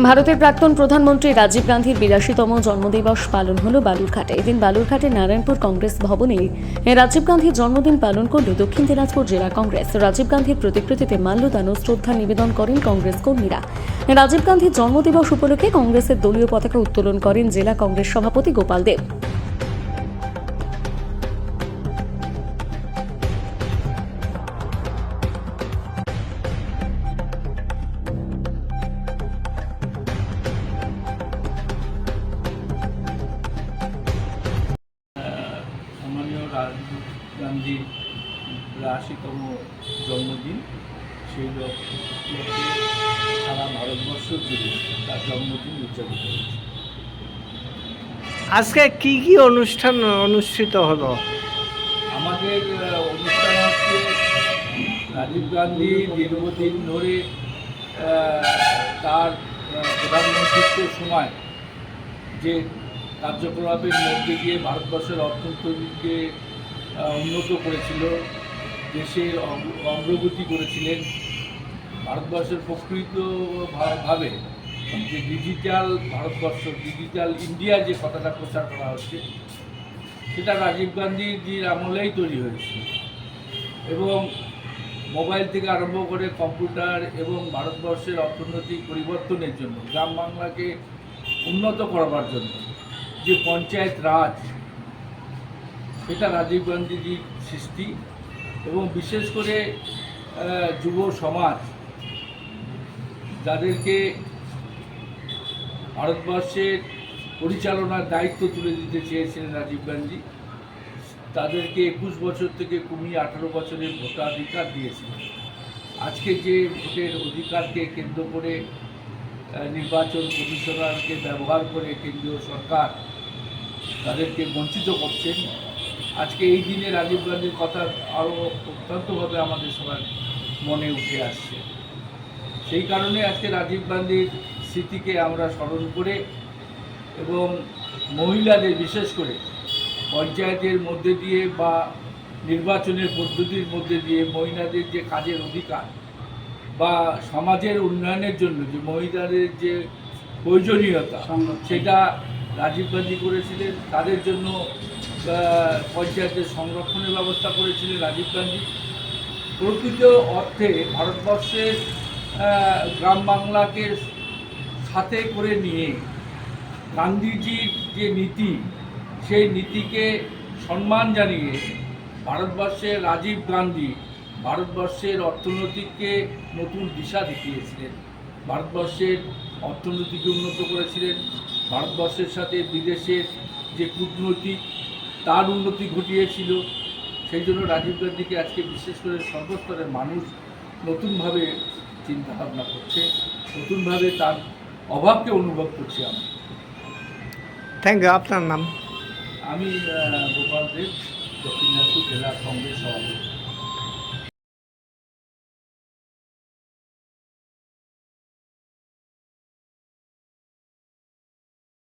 ভারতের প্রাক্তন প্রধানমন্ত্রী রাজীব গান্ধীর ৮২তম জন্মদিবস পালন হলো বালুরঘাটে। এদিন বালুরঘাটের নারায়ণপুর কংগ্রেস ভবনে রাজীব গান্ধীর জন্মদিন পালন করল দক্ষিণ দিনাজপুর জেলা কংগ্রেস। রাজীব গান্ধীর প্রতিকৃতিতে মাল্যদান ও শ্রদ্ধা নিবেদন করেন কংগ্রেস কর্মীরা। রাজীব গান্ধীর জন্মদিবস উপলক্ষে কংগ্রেসের দলীয় পতাকা উত্তোলন করেন জেলা কংগ্রেস সভাপতি গোপাল দেব। সম্মানীয় রাজীব গান্ধীর ৮২তম জন্মদিন, সেই উপলক্ষে সারা ভারতবর্ষ জুড়ে তার জন্মদিন উদযাপিত হয়েছে। আজকে কি কি অনুষ্ঠান অনুষ্ঠিত হলো? আমাদের অনুষ্ঠান হচ্ছে রাজীব গান্ধী দীর্ঘদিন ধরে তার প্রধানমন্ত্রীত্বের সময় যে কার্যকলাপের মধ্যে দিয়ে ভারতবর্ষের অর্থনীতিকে উন্নত করেছিল, দেশের অগ্রগতি করেছিলেন। ভারতবর্ষের প্রকৃতভাবে যে ডিজিটাল ভারতবর্ষ, ডিজিটাল ইন্ডিয়া যে কথাটা প্রচার করা হচ্ছে, সেটা রাজীব গান্ধীজির আমলেই তৈরি হয়েছিল। এবং মোবাইল থেকে আরম্ভ করে কম্পিউটার এবং ভারতবর্ষের অর্থনৈতিক পরিবর্তনের জন্য, গ্রাম বাংলাকে উন্নত করবার জন্য যে পঞ্চায়েত রাজ, সেটা রাজীব গান্ধীজির সৃষ্টি। এবং বিশেষ করে যুব সমাজ, যাদেরকে ভারতবর্ষের পরিচালনার দায়িত্ব তুলে দিতে চেয়েছিলেন রাজীব গান্ধী, তাদেরকে ২১ বছর থেকে কমিয়ে ১৮ বছরের ভোটাধিকার দিয়েছিলেন। আজকে যে ভোটের অধিকারকে কেন্দ্র করে নির্বাচন কমিশনারকে ব্যবহার করে কেন্দ্রীয় সরকার তাদেরকে বঞ্চিত করছেন, আজকে এই দিনে রাজীব গান্ধীর কথা আরও অত্যন্তভাবে আমাদের সবার মনে উঠে আসছে। সেই কারণে আজকে রাজীব গান্ধীর স্মৃতিকে আমরা স্মরণ করে এবং মহিলাদের বিশেষ করে পঞ্চায়েতের মধ্যে দিয়ে বা নির্বাচনের পদ্ধতির মধ্যে দিয়ে মহিলাদের যে কাজের অধিকার বা সমাজের উন্নয়নের জন্য যে মহিলাদের যে প্রয়োজনীয়তা, সেটা রাজীব গান্ধী করেছিলেন। তাদের জন্য পঞ্চায়েতের সংরক্ষণের ব্যবস্থা করেছিলেন রাজীব গান্ধী। প্রকৃত অর্থে ভারতবর্ষের গ্রাম বাংলাকে সাথে করে নিয়ে গান্ধীজির যে নীতি, সেই নীতিকে সম্মান জানিয়ে ভারতবর্ষের রাজীব গান্ধী ভারতবর্ষের অর্থনীতিকে নতুন দিশা দেখিয়েছিলেন, ভারতবর্ষের অর্থনীতিকে উন্নত করেছিলেন, ভারতবর্ষের সাথে বিদেশের যে কূটনৈতিক তার উন্নতি ঘটিয়েছিল। সেই জন্য রাজীব গান্ধীকে আজকে বিশেষ করে সর্বস্তরের মানুষ নতুনভাবে চিন্তাভাবনা করছে, নতুনভাবে তার অভাবকে অনুভব করছি আমরা। Thank you. আপনার নাম? আমি গোপাল দেব, দক্ষিণ দিনাজপুর জেলা কংগ্রেস সভাপতি।